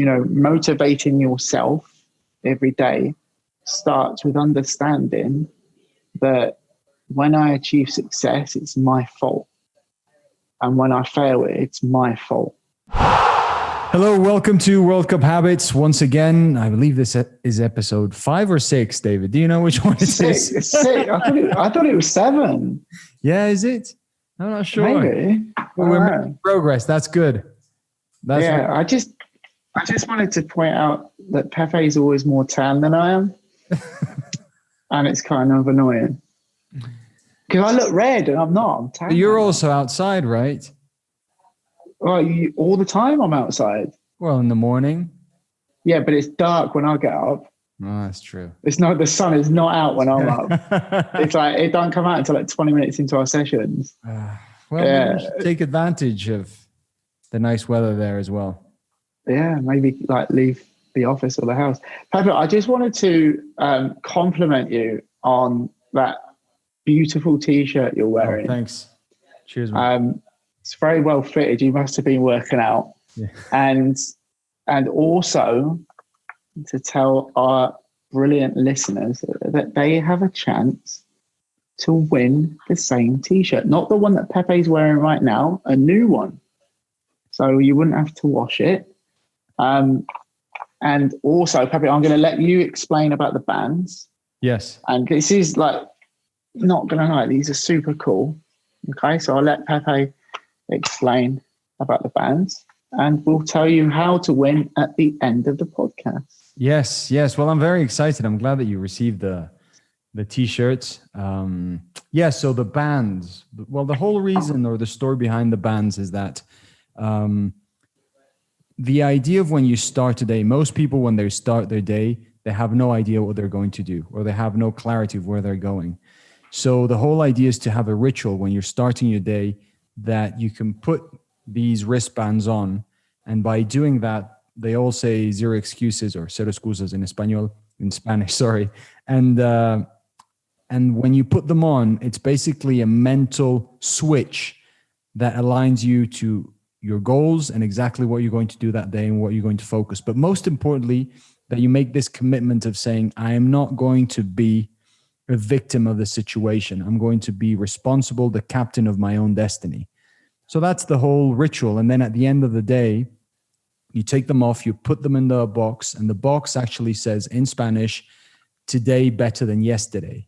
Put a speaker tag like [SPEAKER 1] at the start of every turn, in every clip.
[SPEAKER 1] motivating yourself every day starts with understanding that when I achieve success, it's my fault. And when I fail it, it's my fault.
[SPEAKER 2] Hello, welcome to World Cup Habits. Once again, I believe this is episode 5 or 6, David. Do you know which one it is?
[SPEAKER 1] Six. I thought it was 7.
[SPEAKER 2] Yeah, is it? I'm not sure.
[SPEAKER 1] Maybe.
[SPEAKER 2] Well, we're making progress. That's good.
[SPEAKER 1] I just wanted to point out that Pepe is always more tan than I am. And it's kind of annoying. Because I look red and I'm not. I'm tan.
[SPEAKER 2] But you're also outside, right?
[SPEAKER 1] Well, all the time I'm outside.
[SPEAKER 2] Well, in the morning.
[SPEAKER 1] Yeah, but it's dark when I get up.
[SPEAKER 2] Oh, that's true.
[SPEAKER 1] It's not, the sun is not out when I'm up. It's like, it don't come out until like 20 minutes into our sessions.
[SPEAKER 2] We should take advantage of the nice weather there as well.
[SPEAKER 1] Yeah, maybe like leave the office or the house. Pepe, I just wanted to compliment you on that beautiful t-shirt you're wearing.
[SPEAKER 2] Oh, thanks. Cheers, man.
[SPEAKER 1] It's very well fitted. You must have been working out.
[SPEAKER 2] Yeah.
[SPEAKER 1] And also to tell our brilliant listeners that they have a chance to win the same t-shirt. Not the one that Pepe's wearing right now, a new one. So you wouldn't have to wash it. And also, Pepe, I'm going to let you explain about the bands.
[SPEAKER 2] Yes.
[SPEAKER 1] And this is like, not going to lie, these are super cool. Okay, so I'll let Pepe explain about the bands and we'll tell you how to win at the end of the podcast.
[SPEAKER 2] Yes. Well, I'm very excited. I'm glad that you received the t-shirts. So the bands, well, the whole reason or the story behind the bands is that the idea of when you start a day, most people, when they start their day, they have no idea what they're going to do, or they have no clarity of where they're going. So the whole idea is to have a ritual when you're starting your day that you can put these wristbands on. And by doing that, they all say zero excuses or cero excusas in Spanish, sorry. And when you put them on, it's basically a mental switch that aligns you to your goals and exactly what you're going to do that day and what you're going to focus. But most importantly, that you make this commitment of saying, I am not going to be a victim of the situation. I'm going to be responsible, the captain of my own destiny. So that's the whole ritual. And then at the end of the day, you take them off, you put them in the box, and the box actually says in Spanish, today better than yesterday.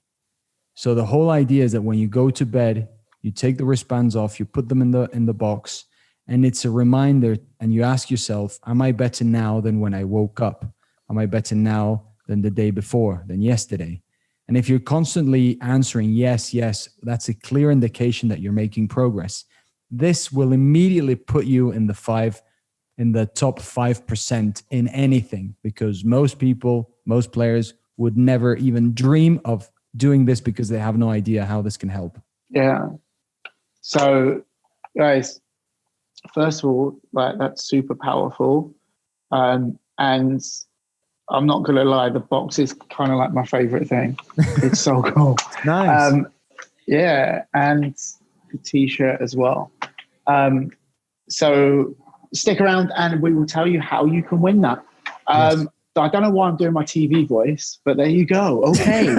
[SPEAKER 2] So the whole idea is that when you go to bed, you take the wristbands off, you put them in the box, and it's a reminder, and you ask yourself, am I better now than when I woke up? Am I better now than the day before, than yesterday? And if you're constantly answering yes, that's a clear indication that you're making progress. This will immediately put you in the top 5% in anything, because most people, most players would never even dream of doing this because they have no idea how this can help.
[SPEAKER 1] Yeah. So guys, first of all, like, that's super powerful. And I'm not going to lie, the box is kind of like my favorite thing. It's so cool.
[SPEAKER 2] Nice.
[SPEAKER 1] And the t-shirt as well. So stick around and we will tell you how you can win that.
[SPEAKER 2] Yes.
[SPEAKER 1] I don't know why I'm doing my TV voice, but there you go. Okay.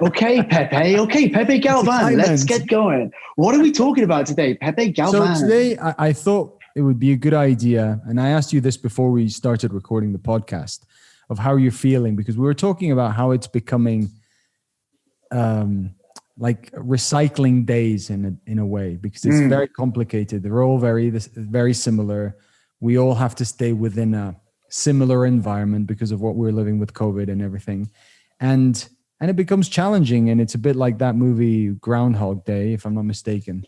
[SPEAKER 1] Okay, Pepe. Okay, Pepe Galvan. Let's get going. What are we talking about today, Pepe Galvan?
[SPEAKER 2] So today I thought it would be a good idea, and I asked you this before we started recording the podcast, of how you're feeling, because we were talking about how it's becoming like recycling days in a way, because it's very complicated. They're all very similar. We all have to stay within a similar environment because of what we're living with COVID and everything. And it becomes challenging, and it's a bit like that movie Groundhog Day, if I'm not mistaken.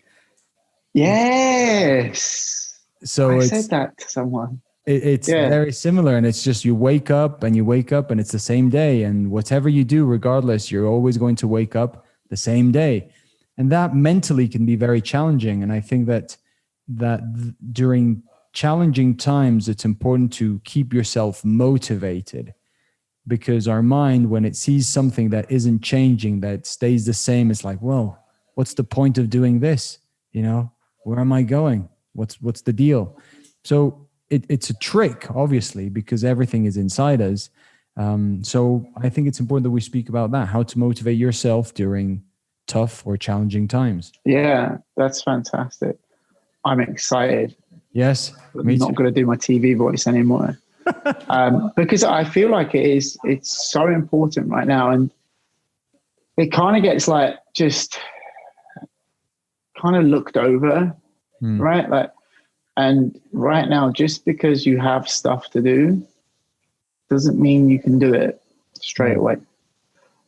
[SPEAKER 1] Yes.
[SPEAKER 2] So
[SPEAKER 1] I said that to someone.
[SPEAKER 2] It's very similar, and it's just you wake up and it's the same day, and whatever you do, regardless, you're always going to wake up the same day, and that mentally can be very challenging. And I think that during challenging times, it's important to keep yourself motivated, because our mind, when it sees something that isn't changing, that stays the same, it's like, well, what's the point of doing this? Where am I going? What's the deal? So it's a trick, obviously, because everything is inside us. So I think it's important that we speak about that, how to motivate yourself during tough or challenging times.
[SPEAKER 1] Yeah, that's fantastic. I'm excited.
[SPEAKER 2] Yes,
[SPEAKER 1] I'm
[SPEAKER 2] me
[SPEAKER 1] not
[SPEAKER 2] too.
[SPEAKER 1] going to do my TV voice anymore. Because I feel like it's so important right now. And it kind of gets like just kind of looked over, right? Like, and right now, just because you have stuff to do doesn't mean you can do it straight away.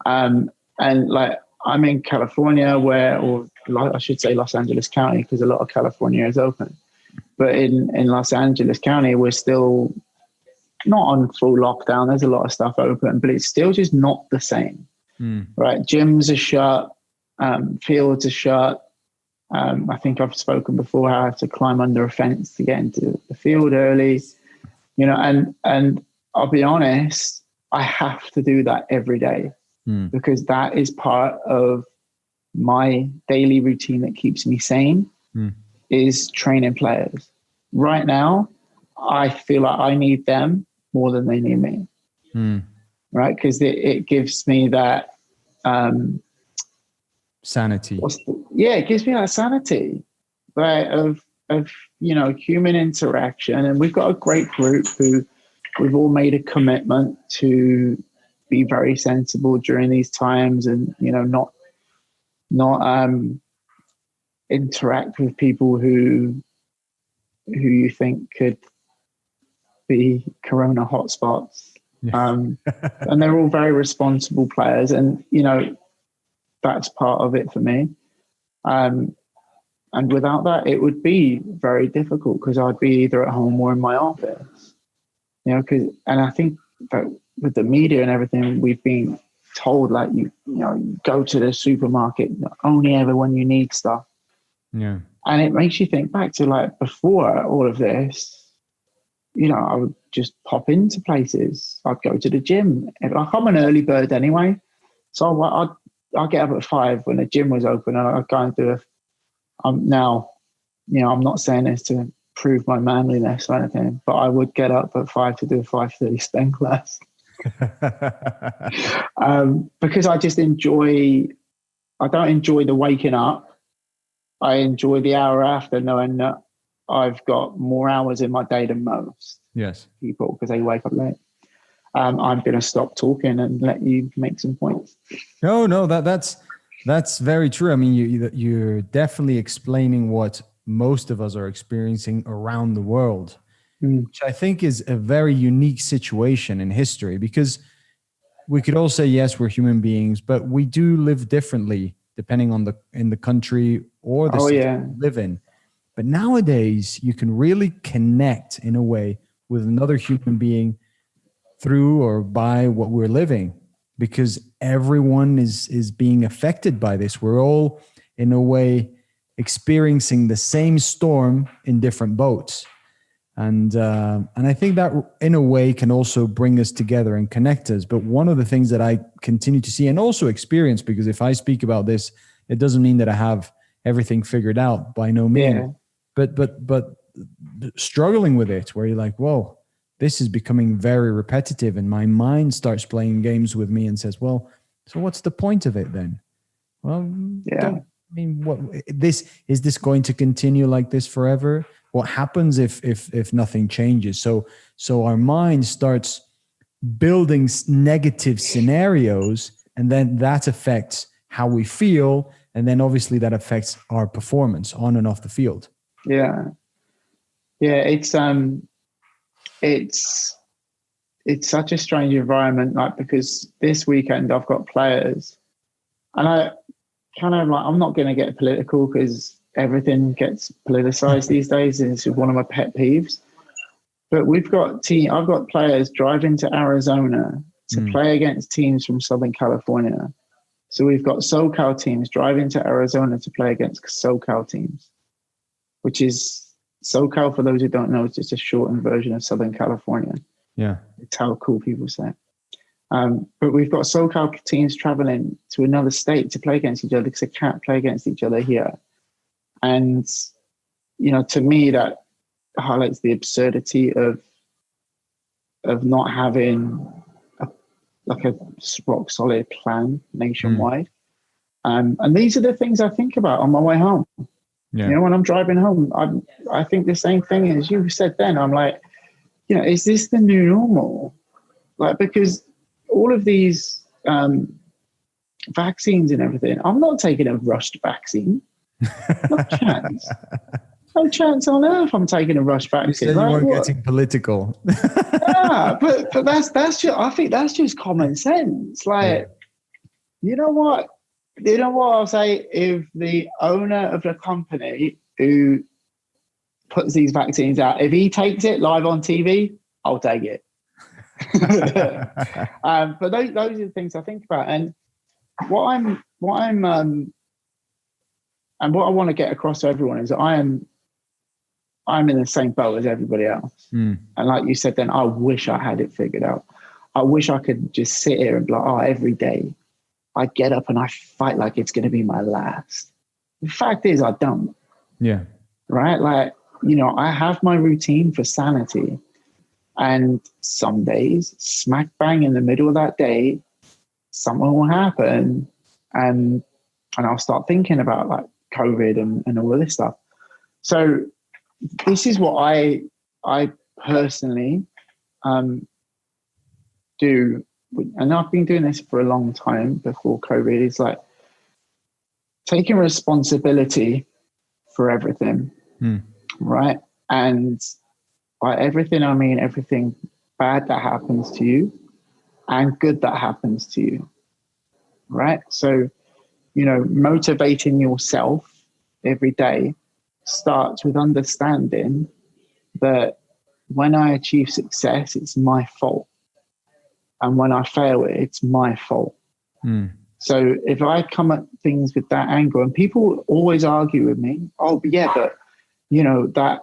[SPEAKER 1] And like, I'm in California or I should say Los Angeles County, because a lot of California is open. But in Los Angeles County, we're still not on full lockdown. There's a lot of stuff open, but it's still just not the same, right? Gyms are shut, fields are shut. I think I've spoken before how I have to climb under a fence to get into the field early, and I'll be honest, I have to do that every day because that is part of my daily routine that keeps me sane is training players. Right now, I feel like I need them more than they need me, right? Because it gives me that
[SPEAKER 2] sanity.
[SPEAKER 1] It gives me that sanity, right? Of human interaction, and we've got a great group who we've all made a commitment to be very sensible during these times, and not interact with people who you think could be corona hotspots. And they're all very responsible players, and that's part of it for me. And without that, it would be very difficult because I'd be either at home or in my office. And I think that with the media and everything, we've been told like you go to the supermarket only ever when you need stuff.
[SPEAKER 2] Yeah.
[SPEAKER 1] And it makes you think back to like before all of this. I would just pop into places. I'd go to the gym. Like I'm an early bird anyway, so I'll get up at 5 when the gym was open, and I'd go and do now, I'm not saying this to prove my manliness or anything, but I would get up at 5 to do a 5:30 spin class. Because I don't enjoy the waking up. I enjoy the hour after, knowing that I've got more hours in my day than most people because they wake up late. I'm going to stop talking and let you make some points.
[SPEAKER 2] No, that's very true. I mean, you're definitely explaining what most of us are experiencing around the world, which I think is a very unique situation in history, because we could all say, yes, we're human beings, but we do live differently depending on in the country or the city we live in. But nowadays, you can really connect in a way with another human being through or by what we're living, because everyone is being affected by this. We're all, in a way, experiencing the same storm in different boats. And I think that, in a way, can also bring us together and connect us. But one of the things that I continue to see and also experience, because if I speak about this, it doesn't mean that I have everything figured out, by no means. Yeah. But struggling with it, where you're like, whoa, this is becoming very repetitive, and my mind starts playing games with me and says, well, so what's the point of it then? Well, what is this going to continue like this forever? What happens if nothing changes? So our mind starts building negative scenarios, and then that affects how we feel, and then obviously that affects our performance on and off the field.
[SPEAKER 1] Yeah, it's such a strange environment, like, because this weekend I've got players, and I kind of like, I'm not going to get political because everything gets politicized these days, and it's one of my pet peeves. But I've got players driving to Arizona to play against teams from Southern California. So we've got SoCal teams driving to Arizona to play against SoCal teams, which is SoCal, for those who don't know, is just a shortened version of Southern California. Yeah. It's how cool people say it. But we've got SoCal teams traveling to another state to play against each other because they can't play against each other here. And, to me, that highlights the absurdity of not having like a rock solid plan nationwide. And these are the things I think about on my way home.
[SPEAKER 2] Yeah.
[SPEAKER 1] You know, when I'm driving home, I think the same thing as you said then. I'm like, you know, is this the new normal? Like, because all of these vaccines and everything, I'm not taking a rushed vaccine. No chance. No chance on earth I'm taking a rushed vaccine.
[SPEAKER 2] You said you weren't getting political.
[SPEAKER 1] Yeah, but that's just, I think that's just common sense. Like, you know what? You know what I'll say? If the owner of the company who puts these vaccines out, if he takes it live on TV, I'll take it. But those are the things I think about, and what I'm and what I want to get across to everyone is that I'm in the same boat as everybody else. And like you said, then I wish I had it figured out. I wish I could just sit here and be like, oh, every day I get up and I fight like it's going to be my last. The fact is, I don't.
[SPEAKER 2] Yeah.
[SPEAKER 1] Right? Like, you know, I have my routine for sanity. And some days, smack bang in the middle of that day, something will happen. And I'll start thinking about like COVID and all of this stuff. So this is what I personally do. And I've been doing this for a long time before COVID. It's like taking responsibility for everything, right? And by everything, I mean everything bad that happens to you and good that happens to you, right? So, you know, motivating yourself every day starts with understanding that when I achieve success, it's my fault. And when I fail it, it's my fault. So if I come at things with that angle, and people always argue with me, oh, but yeah, but, you know, that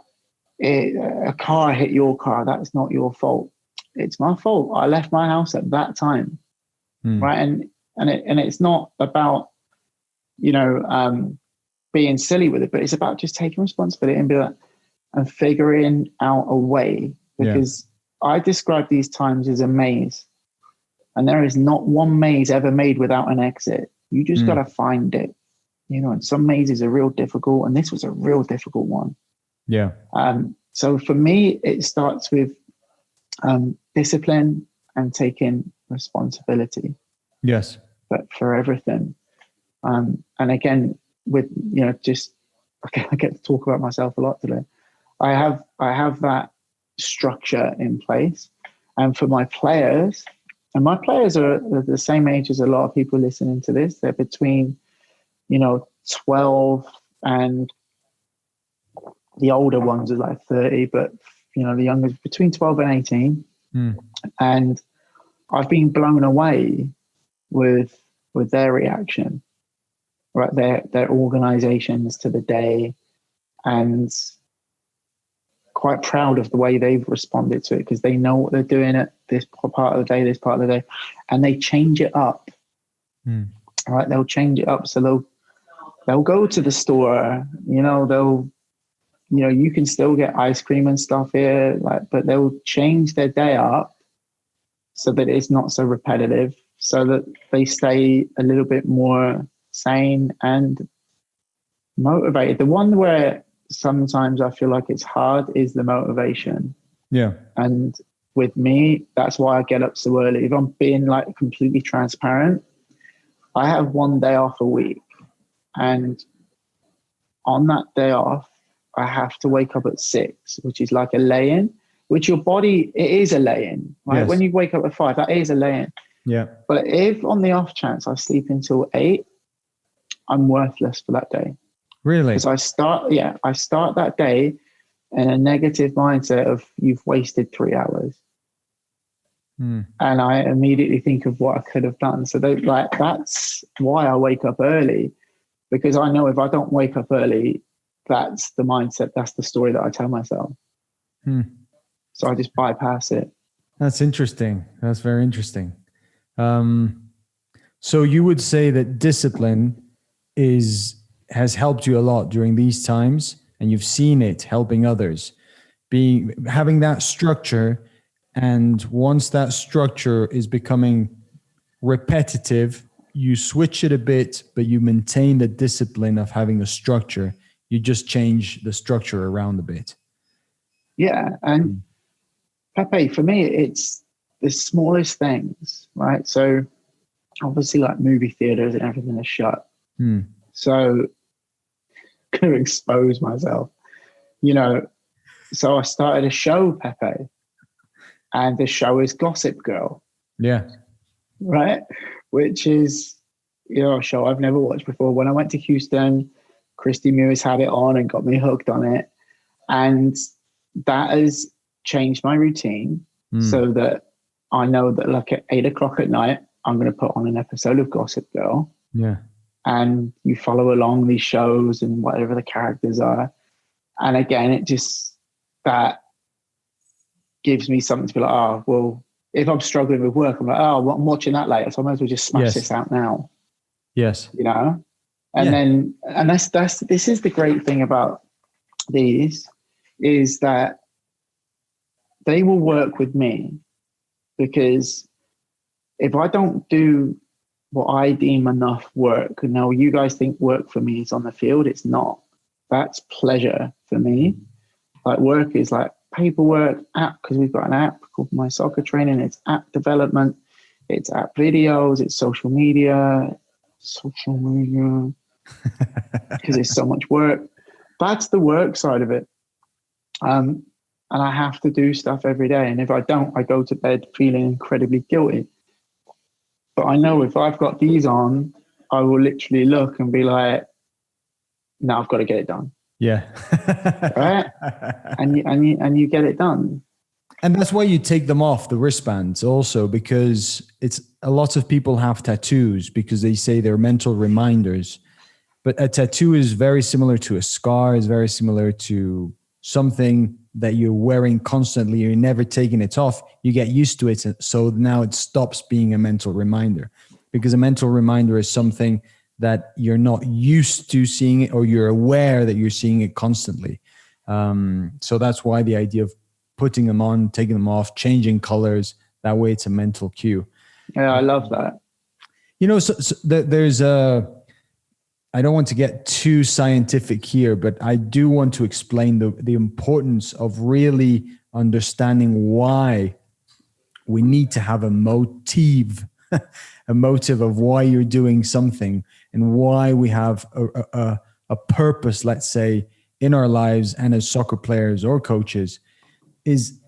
[SPEAKER 1] a car hit your car, that's not your fault. It's my fault. I left my house at that time, right? And it's not about, you know, being silly with it, but it's about just taking responsibility and be like, and figuring out a way, because I describe these times as a maze. And there is not one maze ever made without an exit. You just got to find it, you know, and some mazes are real difficult. And this was a real difficult one.
[SPEAKER 2] Yeah.
[SPEAKER 1] So for me, it starts with discipline and taking responsibility.
[SPEAKER 2] Yes.
[SPEAKER 1] But for everything. And again, with, you know, just, I get to talk about myself a lot today. I have that structure in place. And for my players, and my players are the same age as a lot of people listening to this. They're between, you know, 12 and the older ones are like 30, but, you know, the younger between 12 and 18. And I've been blown away with their reaction, right? Their organizations to the day, and quite proud of the way they've responded to it, because they know what they're doing at this part of the day, this part of the day, and they change it up. Right? They'll change it up. So they'll go to the store, you know, you can still get ice cream and stuff here, like, but they'll change their day up so that it's not so repetitive, so that they stay a little bit more sane and motivated. The one where sometimes I feel like it's hard is the motivation. Yeah. And with me, that's why I get up so early. If I'm being like completely transparent, I have one day off a week. And on that day off, I have to wake up at 6, which is like a lay-in, which your body, it is a lay-in, right? Yes. When you wake up at 5, that is a lay-in. Yeah. But if on the off chance I sleep until 8, I'm worthless for that day. Really? Because I start that day in a negative mindset of you've wasted 3 hours. And I immediately think of what I could have done. So that's why I wake up early, because I know if I don't wake up early, that's the mindset, that's the story that I tell myself. So I just bypass it. That's interesting. That's very interesting. So you would say that discipline has helped you a lot during these times, and you've seen it helping others.
[SPEAKER 2] having that structure. And once that structure is becoming repetitive, you switch it a bit, but you maintain the discipline of having a structure. You just change the structure around a bit.
[SPEAKER 1] Yeah. And Pepe, for me, it's the smallest things, right? So obviously like movie theaters and everything is shut. So going to expose myself, so I started a show, Pepe, and the show is Gossip Girl.
[SPEAKER 2] Yeah.
[SPEAKER 1] Right. Which is, a show I've never watched before. When I went to Houston, Christy Mewis had it on and got me hooked on it. And that has changed my routine so that I know that like at 8:00 at night, I'm going to put on an episode of Gossip Girl.
[SPEAKER 2] Yeah.
[SPEAKER 1] And you follow along these shows and whatever the characters are. And again, it just, that gives me something to be like, oh, well, if I'm struggling with work, I'm like, oh, I'm watching that later, so I might as well just smash this out now.
[SPEAKER 2] Yes.
[SPEAKER 1] And this is the great thing about these, is that they will work with me, because if I don't do what I deem enough work, and now you guys think work for me is on the field, it's not. That's pleasure for me. Like work is like paperwork, app, because we've got an app called My Soccer Training. It's app development, it's app videos, it's social media, because it's so much work. That's the work side of it. And I have to do stuff every day. And if I don't, I go to bed feeling incredibly guilty. But I know if I've got these on, I will literally look and be like, no, I've got to get it done.
[SPEAKER 2] Yeah.
[SPEAKER 1] Right? And you get it done.
[SPEAKER 2] And that's why you take them off, the wristbands also, because it's a lot of people have tattoos because they say they're mental reminders. But a tattoo is very similar to a scar, is very similar to something that you're wearing constantly. You're never taking it off. You get used to it. So now it stops being a mental reminder, because a mental reminder is something that you're not used to seeing it, or you're aware that you're seeing it constantly. So that's why the idea of putting them on, taking them off, changing colors, that way it's a mental cue.
[SPEAKER 1] Yeah, I love that.
[SPEAKER 2] There's I don't want to get too scientific here, but I do want to explain the importance of really understanding why we need to have a motive, a motive of why you're doing something, and why we have a purpose, let's say, in our lives and as soccer players or coaches.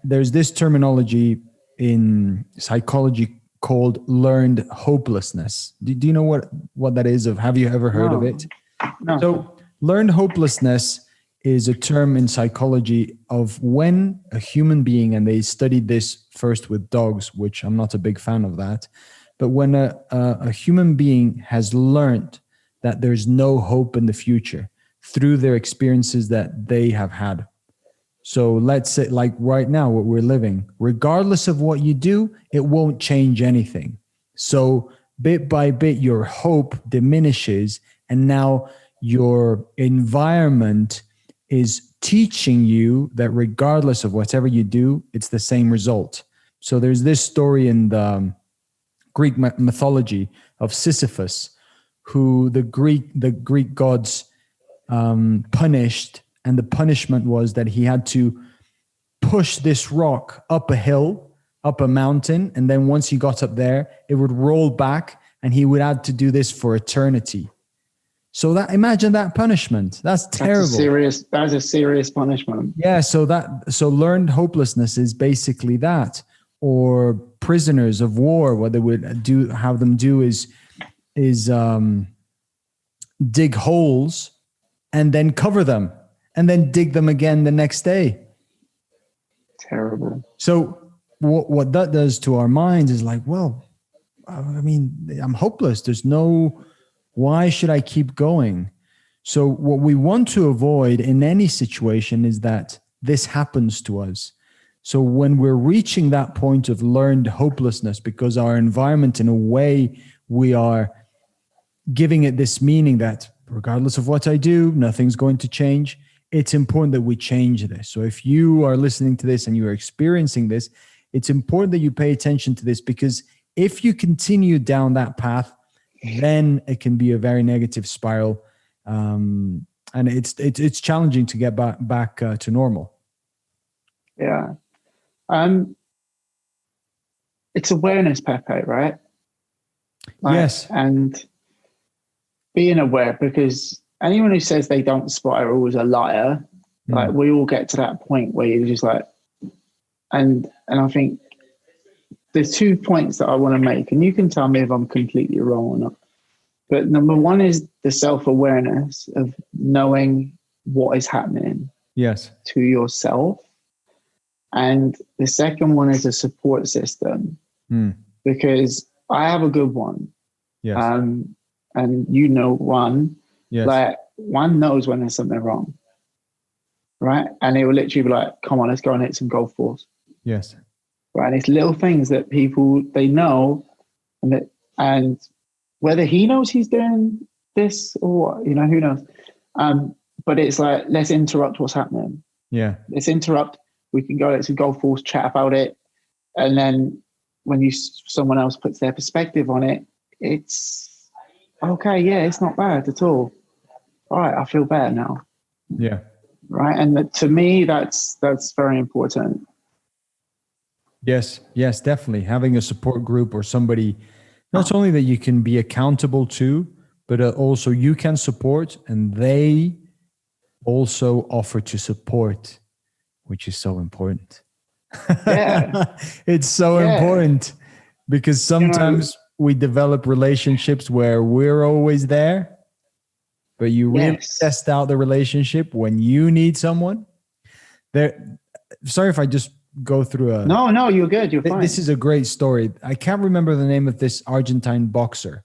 [SPEAKER 2] There's this terminology in psychology called learned hopelessness. Do you know what that is? Have you ever heard of it?
[SPEAKER 1] No.
[SPEAKER 2] So learned hopelessness is a term in psychology of when a human being, and they studied this first with dogs, which I'm not a big fan of that, but when a human being has learned that there's no hope in the future through their experiences that they have had. So let's say, like right now, what we're living, regardless of what you do, it won't change anything. So bit by bit, your hope diminishes, and now your environment is teaching you that regardless of whatever you do, it's the same result. So there's this story in the Greek mythology of Sisyphus, who the Greek gods punished. And the punishment was that he had to push this rock up a hill, up a mountain. And then once he got up there, it would roll back, and he would have to do this for eternity. So imagine that punishment. That's terrible. That's a serious punishment. Yeah. So learned hopelessness is basically that. Or prisoners of war, what they would have them do is dig holes and then cover them, and then dig them again the next day.
[SPEAKER 1] Terrible.
[SPEAKER 2] So what that does to our minds is like, well, I mean, I'm hopeless. Why should I keep going? So what we want to avoid in any situation is that this happens to us. So when we're reaching that point of learned hopelessness, because our environment, in a way, we are giving it this meaning that regardless of what I do, nothing's going to change. it's important that we change this. So if you are listening to this and you are experiencing this, it's important that you pay attention to this, because if you continue down that path, then it can be a very negative spiral. And it's challenging to get back to normal.
[SPEAKER 1] Yeah. It's awareness, Pepe, right?
[SPEAKER 2] Yes.
[SPEAKER 1] And being aware, because anyone who says they don't spiral is a liar. Like, we all get to that point where you're just like, and I think there's 2 points that I want to make, and you can tell me if I'm completely wrong or not. But number one is the self-awareness of knowing what is happening
[SPEAKER 2] Yes.
[SPEAKER 1] to yourself. And the second one is a support system, because I have a good one.
[SPEAKER 2] Yes.
[SPEAKER 1] And you know, one,
[SPEAKER 2] yes.
[SPEAKER 1] like, one knows when there's something wrong, right? And it will literally be like, come on, let's go and hit some golf balls.
[SPEAKER 2] Yes.
[SPEAKER 1] Right. And it's little things that people, they know, and whether he knows he's doing this or what, who knows? But it's like, let's interrupt what's happening.
[SPEAKER 2] Yeah.
[SPEAKER 1] Let's interrupt. We can go, let's golf balls, chat about it. And then when someone else puts their perspective on it, it's okay. Yeah, it's not bad at all. All right, I feel better now.
[SPEAKER 2] Yeah.
[SPEAKER 1] Right. And to me, that's very important.
[SPEAKER 2] Yes, definitely. Having a support group or somebody, not only that you can be accountable to, but also you can support, and they also offer to support, which is so important.
[SPEAKER 1] Yeah.
[SPEAKER 2] It's so important, because sometimes we develop relationships where we're always there, but you really test out the relationship when you need someone. Sorry if I just go through
[SPEAKER 1] No, you're good. You're fine.
[SPEAKER 2] This is a great story. I can't remember the name of this Argentine boxer,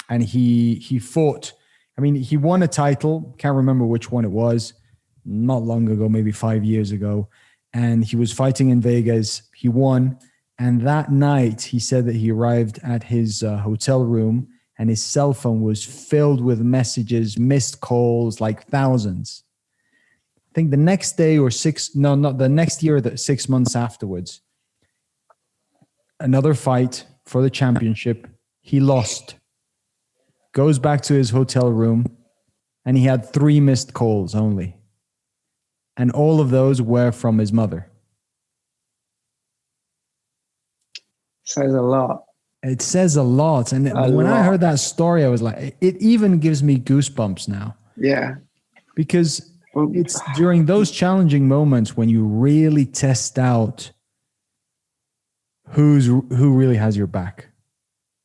[SPEAKER 2] and he fought. I mean, he won a title. Can't remember which one it was. Not long ago, maybe 5 years ago, and he was fighting in Vegas. He won, and that night he said that he arrived at his hotel room, and his cell phone was filled with messages, missed calls, like thousands. I think the next day or not the next year, 6 months afterwards, another fight for the championship. He lost, goes back to his hotel room, and he had 3 missed calls only. And all of those were from his mother.
[SPEAKER 1] Says a lot.
[SPEAKER 2] It says a lot. And when I heard that story, I was like, it even gives me goosebumps now.
[SPEAKER 1] Yeah.
[SPEAKER 2] Because it's during those challenging moments when you really test out who really has your back.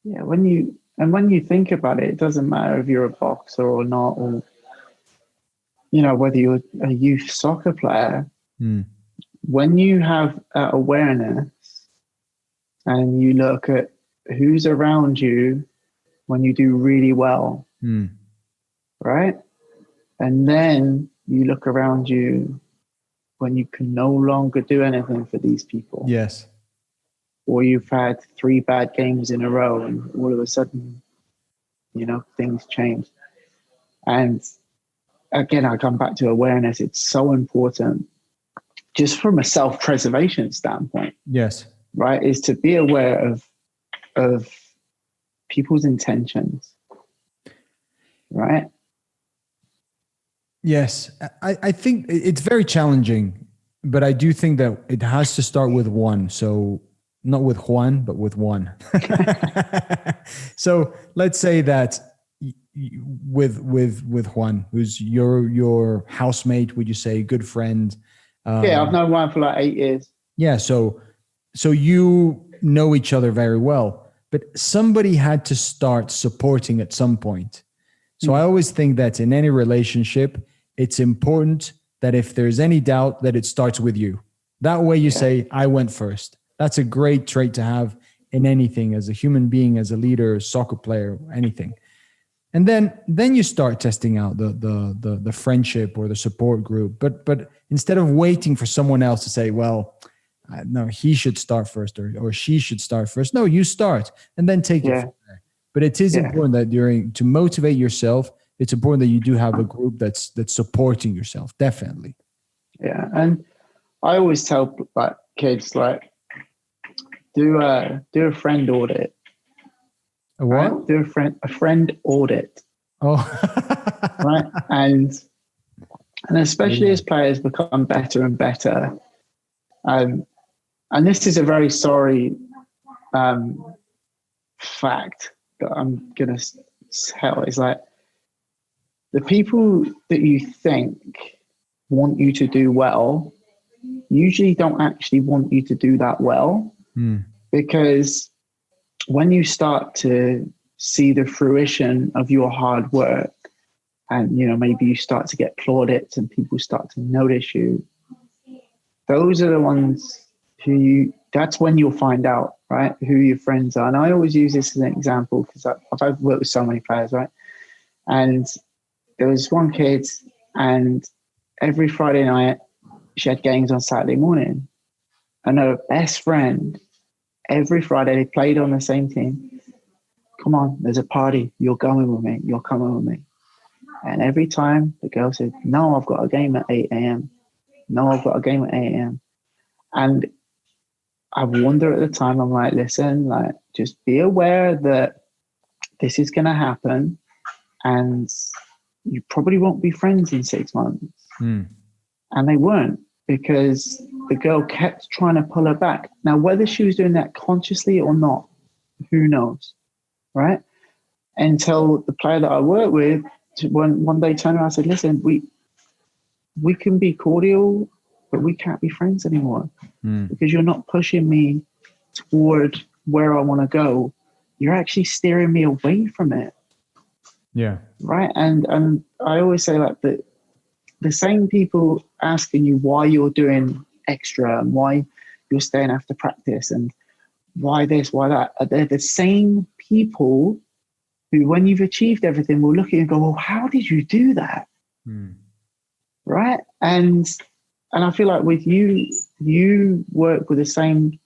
[SPEAKER 1] Yeah, when you think about it, it doesn't matter if you're a boxer or not, or whether you're a youth soccer player. When you have awareness and you look at who's around you when you do really well, right? And then you look around you when you can no longer do anything for these people.
[SPEAKER 2] Yes.
[SPEAKER 1] Or you've had 3 bad games in a row and all of a sudden, things change. And again, I come back to awareness. It's so important just from a self-preservation standpoint.
[SPEAKER 2] Yes.
[SPEAKER 1] Right? Is to be aware of people's intentions. Right?
[SPEAKER 2] Yes. I think it's very challenging, but I do think that it has to start with one. So not with Juan, but with one. So let's say that with Juan, who's your housemate, would you say, good friend?
[SPEAKER 1] Yeah, I've known Juan for like 8 years.
[SPEAKER 2] Yeah, so you know each other very well, but somebody had to start supporting at some point. So I always think that in any relationship, it's important that if there's any doubt, that it starts with you. That way you say, I went first. That's a great trait to have in anything, as a human being, as a leader, soccer player, anything. And then you start testing out the friendship or the support group. But instead of waiting for someone else to say, well, no, he should start first or she should start first. No, you start and then take it from there. But it is important that to motivate yourself, it's important that you do have a group that's supporting yourself. Definitely.
[SPEAKER 1] Yeah, and I always tell like kids like do a friend audit.
[SPEAKER 2] A what?
[SPEAKER 1] Right? Do a friend audit.
[SPEAKER 2] Oh,
[SPEAKER 1] Right, and especially as players become better and better, and this is a very sorry fact that I'm gonna tell, is like the people that you think want you to do well usually don't actually want you to do that well, because when you start to see the fruition of your hard work, and maybe you start to get plaudits and people start to notice you, those are the ones that's when you'll find out, right, who your friends are. And I always use this as an example because I've worked with so many players, right? And there was one kid, and every Friday night she had games on Saturday morning, and her best friend, every Friday they played on the same team. Come on, there's a party. You're going with me. You're coming with me. And every time the girl said, no, I've got a game at 8 a.m. No, I've got a game at 8 a.m. And I wonder at the time, I'm like, listen, like, just be aware that this is going to happen, and you probably won't be friends in 6 months. And they weren't, because the girl kept trying to pull her back. Now, whether she was doing that consciously or not, who knows, right? Until the player that I work with, one day turned around and said, listen, we can be cordial, but we can't be friends anymore because you're not pushing me toward where I want to go. You're actually steering me away from it.
[SPEAKER 2] Yeah.
[SPEAKER 1] Right. And I always say like the same people asking you why you're doing extra and why you're staying after practice and why this, why that, they're the same people who, when you've achieved everything, will look at you and go, well, how did you do that? Right. And I feel like with you work with the same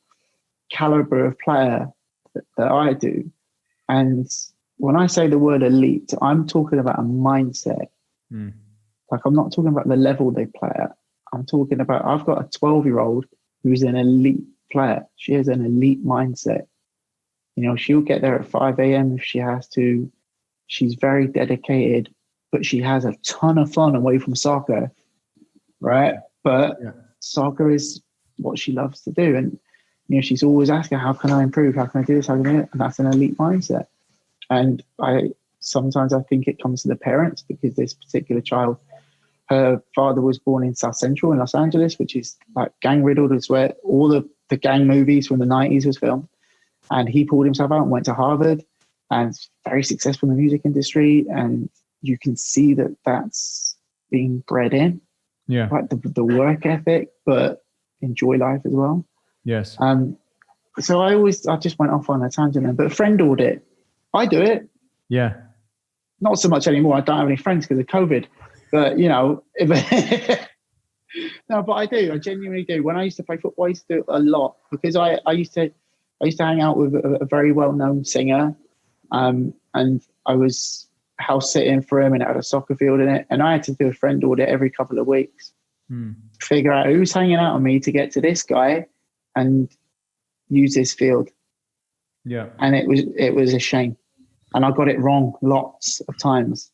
[SPEAKER 1] caliber of player that I do. And when I say the word elite, I'm talking about a mindset. Like, I'm not talking about the level they play at. I'm talking about, I've got a 12-year-old who's an elite player. She has an elite mindset. She'll get there at 5 a.m. if she has to. She's very dedicated, but she has a ton of fun away from soccer, right? But soccer is what she loves to do. And, she's always asking, how can I improve? How can I do this? How can I do it? And that's an elite mindset. And sometimes I think it comes to the parents, because this particular child, her father was born in South Central in Los Angeles, which is like gang riddled. It's where all the gang movies from the 90s was filmed. And he pulled himself out and went to Harvard and very successful in the music industry. And you can see that that's being bred in. Yeah. Like the work ethic, but enjoy life as well.
[SPEAKER 2] Yes.
[SPEAKER 1] So I just went off on a tangent then. But friend audit, I do it.
[SPEAKER 2] Yeah.
[SPEAKER 1] Not so much anymore. I don't have any friends because of COVID. But, no, but I do. I genuinely do. When I used to play football, I used to do it a lot, because I used to hang out with a very well-known singer, and I was house sitting for him, and it had a soccer field in it, and I had to do a friend audit every couple of weeks, figure out who's hanging out on me to get to this guy and use this field.
[SPEAKER 2] Yeah.
[SPEAKER 1] And it was a shame, and I got it wrong lots of times.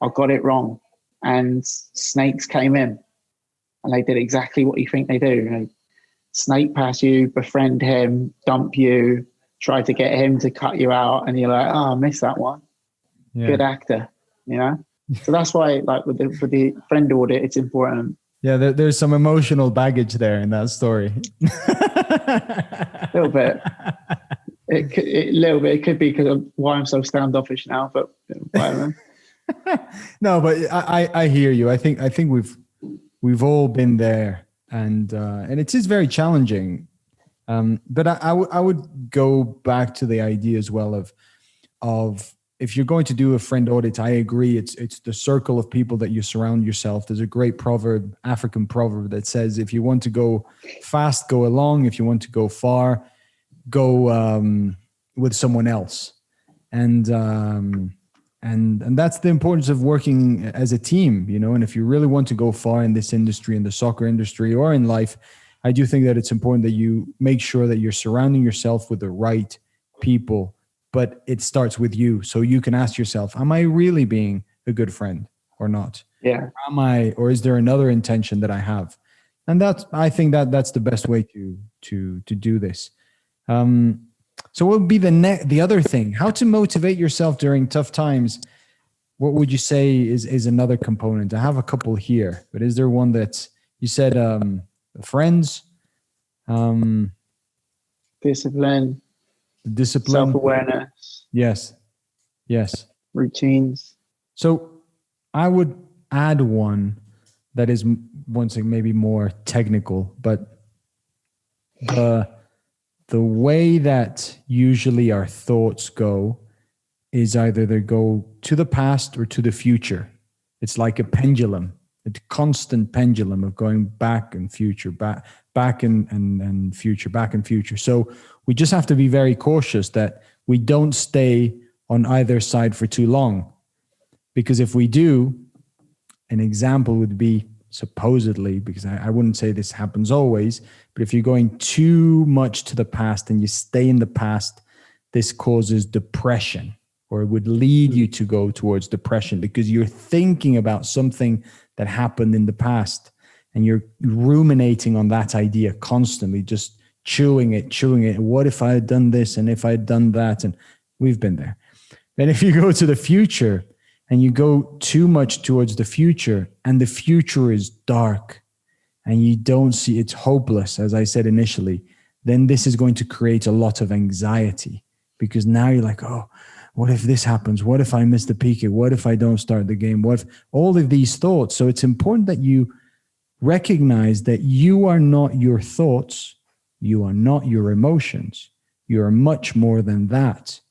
[SPEAKER 1] I got it wrong, and snakes came in, and they did exactly what you think they do. They snake pass you, befriend him, dump you, try to get him to cut you out, and you're like, oh, I missed that one. Yeah. Good actor, So that's why, like with the friend audit, it's important.
[SPEAKER 2] Yeah, there's some emotional baggage there in that story.
[SPEAKER 1] A little bit. A little bit. It could be because of why I'm so standoffish now, but whatever.
[SPEAKER 2] No, but I hear you. I think we've all been there, and it is very challenging. But I would go back to the idea as well of if you're going to do a friend audit, I agree. It's the circle of people that you surround yourself. There's a great African proverb that says, if you want to go fast, go along. If you want to go far, go with someone else. And And that's the importance of working as a team, you know. And if you really want to go far in this industry, in the soccer industry or in life, I do think that it's important that you make sure that you're surrounding yourself with the right people, but it starts with you. So you can ask yourself, am I really being a good friend or not?
[SPEAKER 1] Yeah.
[SPEAKER 2] Am I, or is there another intention that I have? And I think that's the best way to do this. So what would be the other thing? How to motivate yourself during tough times? What would you say is another component? I have a couple here, but is there one that you said? Friends,
[SPEAKER 1] Discipline,
[SPEAKER 2] discipline.
[SPEAKER 1] self-awareness.
[SPEAKER 2] Yes.
[SPEAKER 1] Routines.
[SPEAKER 2] So I would add one that is once again maybe more technical, but the way that usually our thoughts go is either they go to the past or to the future. It's like a pendulum, a constant pendulum of going back and future, back and future, back and future. So we just have to be very cautious that we don't stay on either side for too long. Because if we do, an example would be supposedly, because I wouldn't say this happens always, but if you're going too much to the past and you stay in the past, this causes depression, or it would lead you to go towards depression because you're thinking about something that happened in the past and you're ruminating on that idea constantly, just chewing it. What if I had done this and if I had done that? And we've been there. Then if you go to the future and you go too much towards the future and the future is dark and you don't see, it's hopeless, as I said initially, then this is going to create a lot of anxiety because now you're like, oh, what if this happens? What if I miss the PK? What if I don't start the game? What if all of these thoughts? So it's important that you recognize that you are not your thoughts. You are not your emotions. You are much more than that.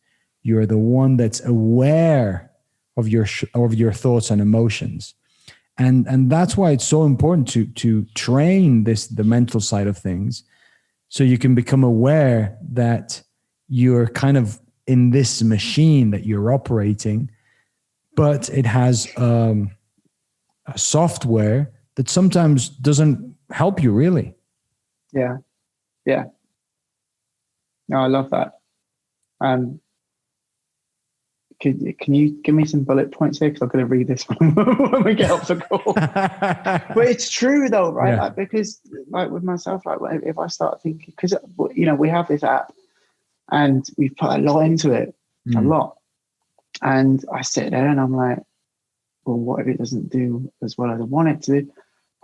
[SPEAKER 2] You're the one that's aware of your thoughts and emotions. And that's why it's so important to train the mental side of things so you can become aware that you're kind of in this machine that you're operating, but it has a software that sometimes doesn't help you really.
[SPEAKER 1] Yeah. No, I love that. Can you give me some bullet points here? Because I'm going to read this one when we get off the call. But it's true though, right?
[SPEAKER 2] Yeah.
[SPEAKER 1] Like, because like with myself, like if I start thinking, because we have this app and we've put a lot into it, a lot. And I sit there and I'm like, well, what if it doesn't do as well as I want it to?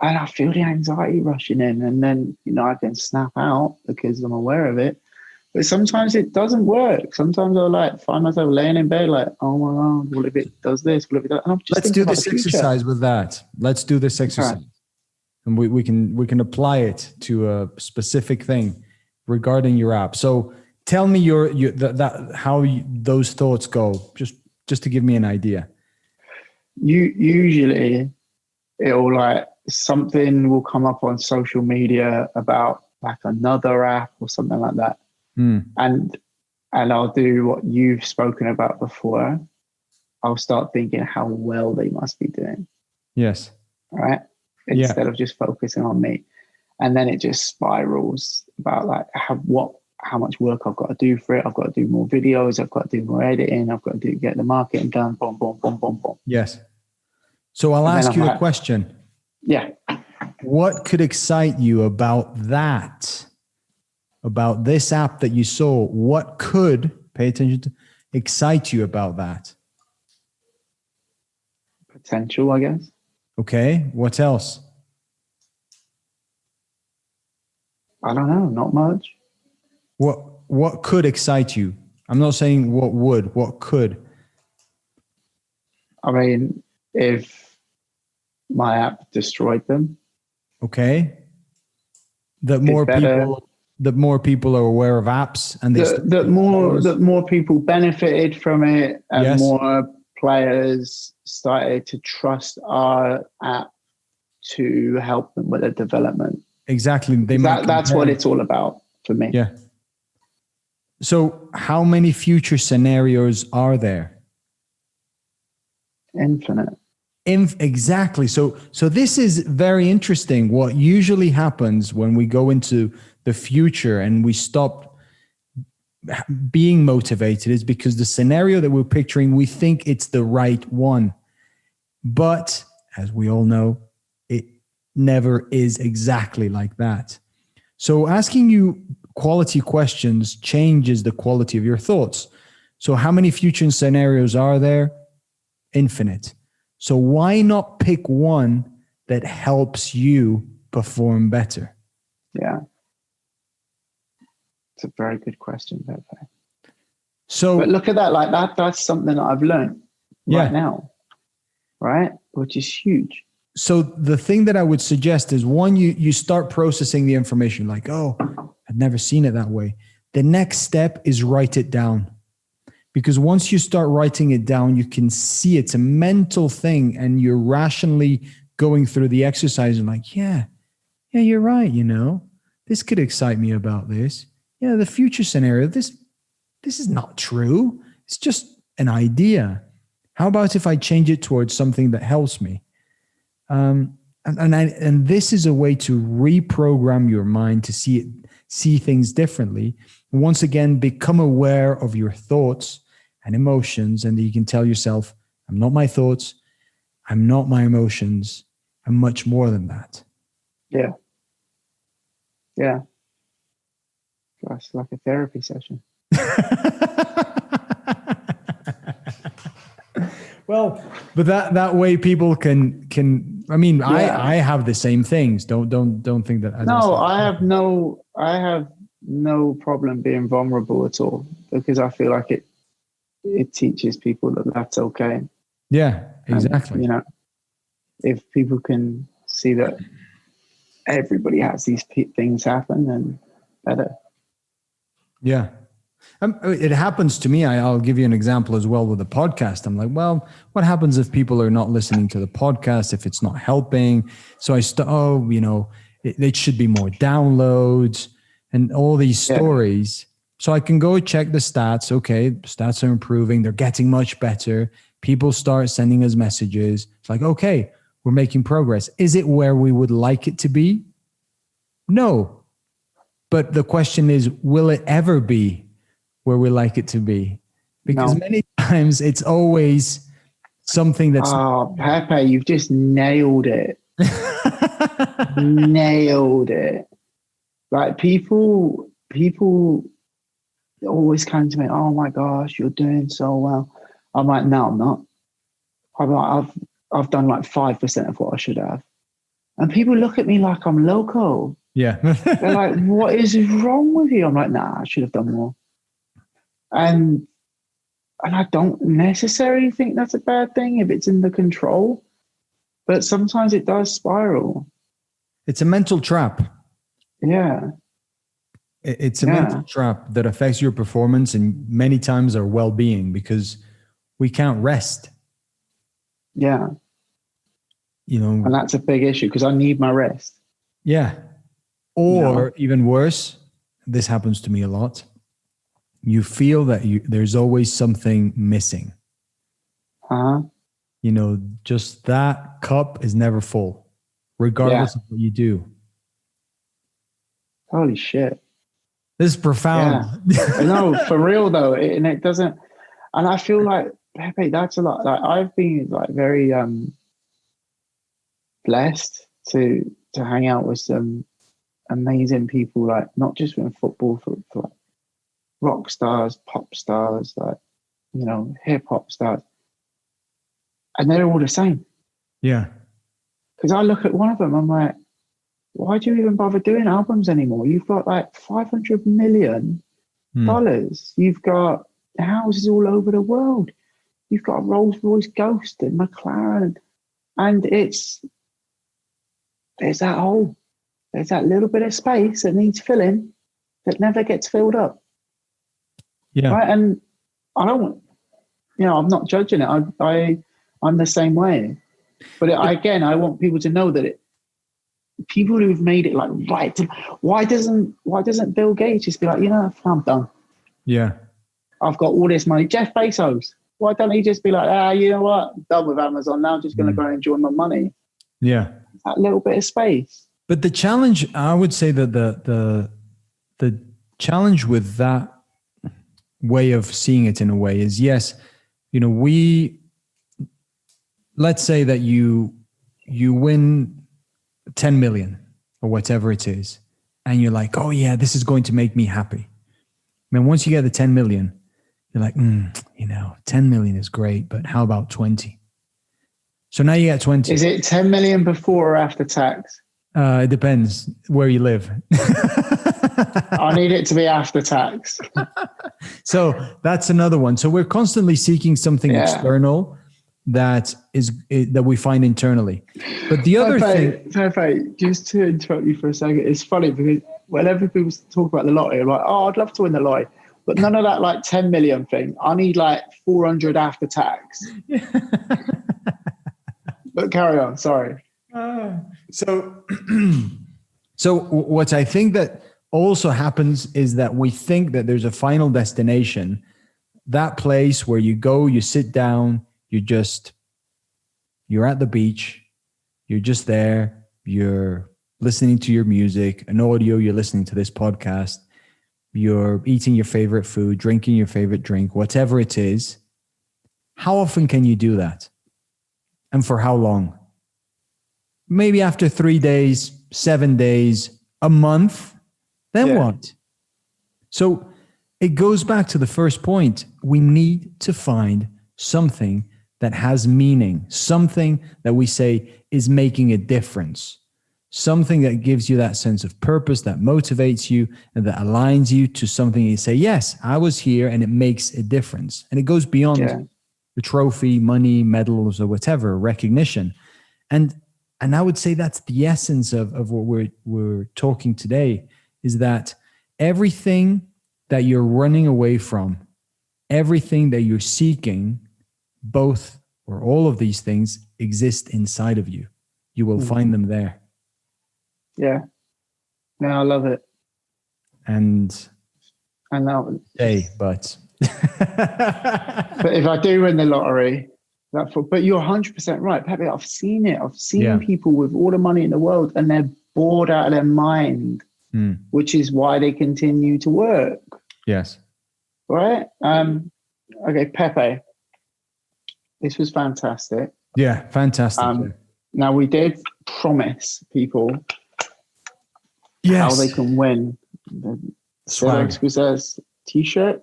[SPEAKER 1] And I feel the anxiety rushing in, and then I can snap out because I'm aware of it. But sometimes it doesn't work. Sometimes I'll find myself laying in bed like, oh my God, what if it does this? What if it does? And I'm just
[SPEAKER 2] Let's do this exercise with that. Let's do this exercise. Right. And we can apply it to a specific thing regarding your app. So tell me how those thoughts go, just to give me an idea.
[SPEAKER 1] Usually it'll something will come up on social media about another app or something like that. And I'll do what you've spoken about before. I'll start thinking how well they must be doing.
[SPEAKER 2] Yes.
[SPEAKER 1] Right. Instead of just focusing on me. And then it just spirals about how much work I've got to do for it. I've got to do more videos. I've got to do more editing. I've got to get the marketing done. Boom, boom, boom, boom, boom.
[SPEAKER 2] Yes. So I'll ask you a question.
[SPEAKER 1] Yeah.
[SPEAKER 2] What could excite you about that? About this app that you saw? What could, pay attention to, excite you about that?
[SPEAKER 1] Potential, I guess.
[SPEAKER 2] Okay. What else?
[SPEAKER 1] I don't know. Not much.
[SPEAKER 2] What could excite you? I'm not saying what would. What could?
[SPEAKER 1] I mean, if my app destroyed them.
[SPEAKER 2] Okay. That more people are aware of apps, and
[SPEAKER 1] that more people benefited from it, and more players started to trust our app to help them with their development.
[SPEAKER 2] Exactly.
[SPEAKER 1] That's what it's all about for me.
[SPEAKER 2] Yeah. So how many future scenarios are there?
[SPEAKER 1] Infinite.
[SPEAKER 2] Exactly. So this is very interesting. What usually happens when we go into the future and we stop being motivated is because the scenario that we're picturing, we think it's the right one. But as we all know, it never is exactly like that. So asking you quality questions changes the quality of your thoughts. So how many future scenarios are there? Infinite. So why not pick one that helps you perform better?
[SPEAKER 1] Yeah. It's a very good question, Pepe.
[SPEAKER 2] So,
[SPEAKER 1] but look at that. Like that's something that I've learned
[SPEAKER 2] yeah.
[SPEAKER 1] right now, right? Which is huge.
[SPEAKER 2] So the thing that I would suggest is one, you start processing the information like, oh, I've never seen it that way. The next step is write it down. Because once you start writing it down, you can see it's a mental thing and you're rationally going through the exercise and like, yeah, you're right. You know, this could excite me about this. Yeah, the future scenario, this is not true. It's just an idea. How about if I change it towards something that helps me? And this is a way to reprogram your mind to see things differently. Once again, become aware of your thoughts and emotions, and you can tell yourself, I'm not my thoughts, I'm not my emotions, I'm much more than that.
[SPEAKER 1] Yeah. Yeah. It's like a therapy session.
[SPEAKER 2] Well, but that way people can I mean, yeah. I have the same things. Don't think that.
[SPEAKER 1] No, I have no problem being vulnerable at all, because I feel like it teaches people that that's okay.
[SPEAKER 2] Yeah, exactly.
[SPEAKER 1] And, you know, if people can see that everybody has these things happen, then better.
[SPEAKER 2] Yeah. It happens to me. I'll give you an example as well with the podcast. I'm like, well, what happens if people are not listening to the podcast, if it's not helping? So it should be more downloads and all these stories. So I can go check the stats. Okay, stats are improving. They're getting much better. People start sending us messages. It's like, okay, we're making progress. Is it where we would like it to be? No. But the question is, will it ever be where we like it to be? Because many times it's always something that's...
[SPEAKER 1] Oh, Pepe, you've just nailed it. Nailed it. Like people always come to me, oh my gosh, you're doing so well. I'm like, no, I'm not. I'm like, I've done like 5% of what I should have. And people look at me like I'm loco.
[SPEAKER 2] Yeah.
[SPEAKER 1] They're like, what is wrong with you? I'm like, nah, I should have done more. And I don't necessarily think that's a bad thing if it's in the control, but sometimes it does spiral.
[SPEAKER 2] It's a mental trap.
[SPEAKER 1] Yeah.
[SPEAKER 2] It's a mental trap that affects your performance and many times our well-being, because we can't rest.
[SPEAKER 1] Yeah.
[SPEAKER 2] You know,
[SPEAKER 1] and that's a big issue because I need my rest.
[SPEAKER 2] Yeah. Or even worse, this happens to me a lot. You feel that there's always something missing. You know, just that cup is never full, regardless of what you do.
[SPEAKER 1] Holy shit.
[SPEAKER 2] This is profound.
[SPEAKER 1] Yeah. No, for real though. And it doesn't, and I feel like, Pepe, that's a lot. Like I've been like very blessed to hang out with some amazing people, like not just in football, for like rock stars, pop stars, like, you know, hip hop stars. And they're all the same. Yeah. Because I look at one of them, I'm like, why do you even bother doing albums anymore? You've got like $500 million. You've got houses all over the world. You've got a Rolls Royce Ghost and McLaren. And there's that hole. There's that little bit of space that needs filling that never gets filled up. Yeah. Right? And I don't, you know, I'm not judging it. I'm the same way. But I want people to know that people who've made it like right. Why doesn't Bill Gates just be like, you know, I'm done. Yeah. I've got all this money. Jeff Bezos. Why don't he just be like, you know what? I'm done with Amazon now. I'm just going to go and enjoy my money.
[SPEAKER 2] Yeah.
[SPEAKER 1] That little bit of space.
[SPEAKER 2] But the challenge, I would say that the challenge with that way of seeing it in a way is, yes, let's say that you win 10 million or whatever it is, and you're like, oh yeah, this is going to make me happy. I mean, once you get the 10 million, you're like, 10 million is great, but how about 20? So now you get 20.
[SPEAKER 1] Is it 10 million before or after tax?
[SPEAKER 2] It depends where you live.
[SPEAKER 1] I need it to be after tax.
[SPEAKER 2] So that's another one. So we're constantly seeking something external that we find internally. But the other thing,
[SPEAKER 1] Pepe, just to interrupt you for a second, it's funny because whenever people talk about the lottery, I'm like, oh, I'd love to win the lottery, but none of that like 10 million thing. I need like 400 after tax. But carry on. Sorry.
[SPEAKER 2] So what I think that also happens is that we think that there's a final destination, that place where you go, you sit down, you're at the beach, you're just there, you're listening to your music, an audio, you're listening to this podcast, you're eating your favorite food, drinking your favorite drink, whatever it is. How often can you do that? And for how long? Maybe after 3 days, 7 days, a month, then what? So it goes back to the first point. We need to find something that has meaning, something that we say is making a difference, something that gives you that sense of purpose, that motivates you, and that aligns you to something you say, yes, I was here and it makes a difference. And it goes beyond the trophy, money, medals, or whatever, recognition. And I would say that's the essence of what we're talking today, is that everything that you're running away from, everything that you're seeking, both or all of these things exist inside of you. You will find them there.
[SPEAKER 1] Yeah. No, I love it.
[SPEAKER 2] And
[SPEAKER 1] now,
[SPEAKER 2] but
[SPEAKER 1] if I do win the lottery, but you're 100% right, Pepe. I've seen it. I've seen people with all the money in the world and they're bored out of their mind, which is why they continue to work.
[SPEAKER 2] Yes.
[SPEAKER 1] Right? Okay, Pepe. This was fantastic.
[SPEAKER 2] Yeah, fantastic.
[SPEAKER 1] Now, we did promise people how they can win the Zero Excusez t-shirt,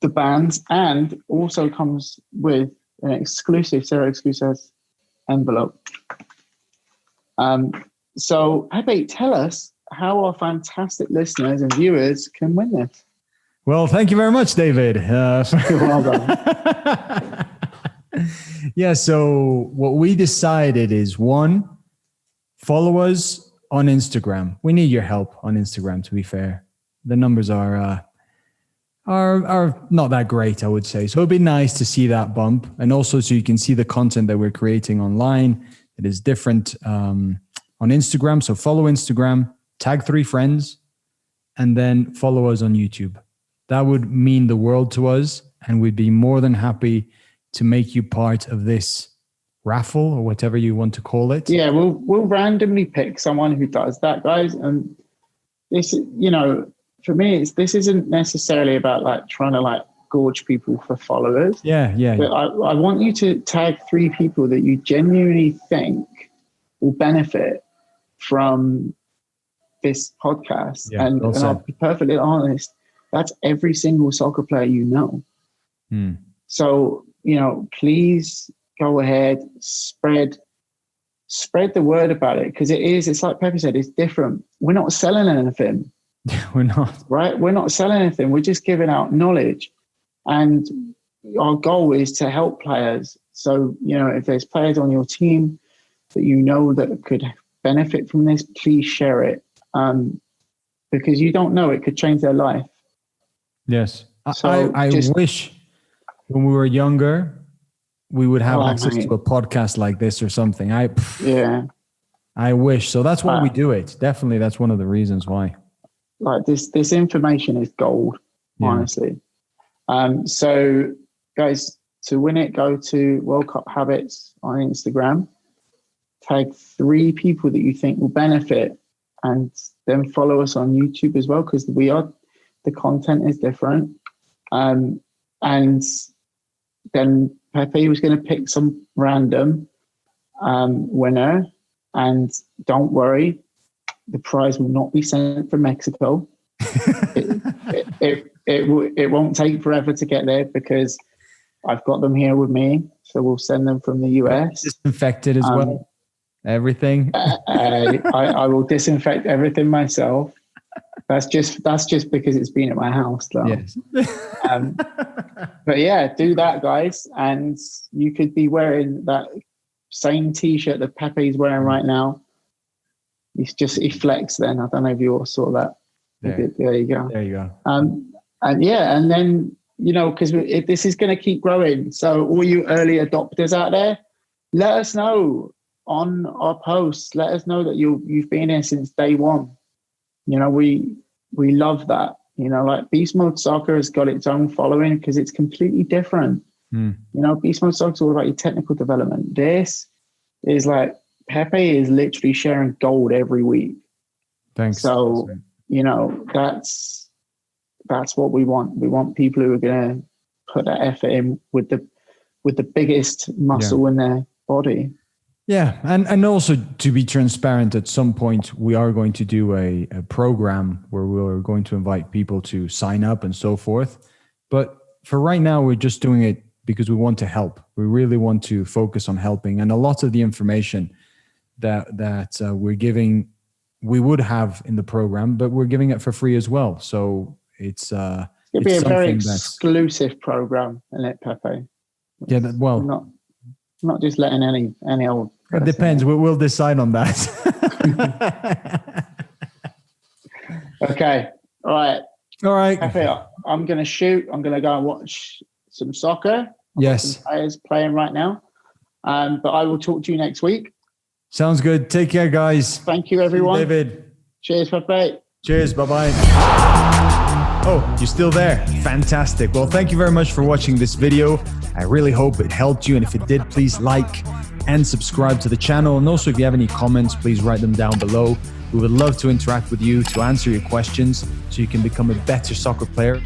[SPEAKER 1] the bands, and also comes with an exclusive Zero Excusez envelope. So, Pepe, tell us how our fantastic listeners and viewers can win this.
[SPEAKER 2] Well, thank you very much, David.
[SPEAKER 1] Well done.
[SPEAKER 2] Yeah, so what we decided is, one, follow us on Instagram. We need your help on Instagram, to be fair. The numbers are not that great, I would say. So it'd be nice to see that bump. And also so you can see the content that we're creating online. It is different on Instagram. So follow Instagram, tag 3 friends, and then follow us on YouTube. That would mean the world to us, and we'd be more than happy to make you part of this raffle or whatever you want to call it.
[SPEAKER 1] Yeah, we'll randomly pick someone who does that, guys. And this, for me, this isn't necessarily about like trying to like gorge people for followers.
[SPEAKER 2] Yeah.
[SPEAKER 1] But I want you to tag 3 people that you genuinely think will benefit from this podcast.
[SPEAKER 2] Yeah,
[SPEAKER 1] and I'll be perfectly honest, that's every single soccer player you know. So, please go ahead, spread the word about it, because it's like Pepe said, it's different. We're not selling anything.
[SPEAKER 2] We're not.
[SPEAKER 1] Right? We're not selling anything. We're just giving out knowledge. And our goal is to help players. So, if there's players on your team that that could benefit from this, please share it. Because you don't know, it could change their life.
[SPEAKER 2] Yes.
[SPEAKER 1] So
[SPEAKER 2] I wish when we were younger, we would have access to a podcast like this or something. I wish. So that's why we do it. Definitely. That's one of the reasons why.
[SPEAKER 1] Like this information is gold, honestly. So, guys, to win it, go to World Cup Habits on Instagram. Tag 3 people that you think will benefit, and then follow us on YouTube as well, because the content is different. And then Pepe was going to pick some random winner, and don't worry, the prize will not be sent from Mexico. It won't take forever to get there, because I've got them here with me, so we'll send them from the US.
[SPEAKER 2] Disinfected as well. Everything.
[SPEAKER 1] I will disinfect everything myself. That's just because it's been at my house, though.
[SPEAKER 2] Yes.
[SPEAKER 1] But yeah, do that, guys, and you could be wearing that same T-shirt that Pepe's wearing right now. He flexed then. I don't know if you all saw that. There you go.
[SPEAKER 2] There you go.
[SPEAKER 1] And then, because this is going to keep growing. So all you early adopters out there, let us know on our posts. Let us know that you've been here since day one. We love that. Like Beast Mode Soccer has got its own following because it's completely different. Beast Mode Soccer is all about your technical development. This is like Pepe is literally sharing gold every week.
[SPEAKER 2] Thanks.
[SPEAKER 1] So, that's what we want. We want people who are going to put that effort in with the biggest muscle in their body.
[SPEAKER 2] Yeah, and also to be transparent, at some point we are going to do a program where we're going to invite people to sign up and so forth. But for right now, we're just doing it because we want to help. We really want to focus on helping. And a lot of the information that we're giving, we would have in the program, but we're giving it for free as well. So it's
[SPEAKER 1] it'll be a very exclusive program, isn't it, Pepe?
[SPEAKER 2] Yeah,
[SPEAKER 1] not just letting any old.
[SPEAKER 2] It depends. We'll decide on that.
[SPEAKER 1] Okay. All right. Pepe, I'm going to shoot. I'm going to go and watch some soccer.
[SPEAKER 2] Yes.
[SPEAKER 1] Some players playing right now. But I will talk to you next week.
[SPEAKER 2] Sounds good. Take care, guys.
[SPEAKER 1] Thank you, everyone.
[SPEAKER 2] David.
[SPEAKER 1] Cheers, Pepe.
[SPEAKER 2] Cheers. Bye-bye. Oh, you're still there. Fantastic. Well, thank you very much for watching this video. I really hope it helped you. And if it did, please like and subscribe to the channel. And also, if you have any comments, please write them down below. We would love to interact with you, to answer your questions so you can become a better soccer player.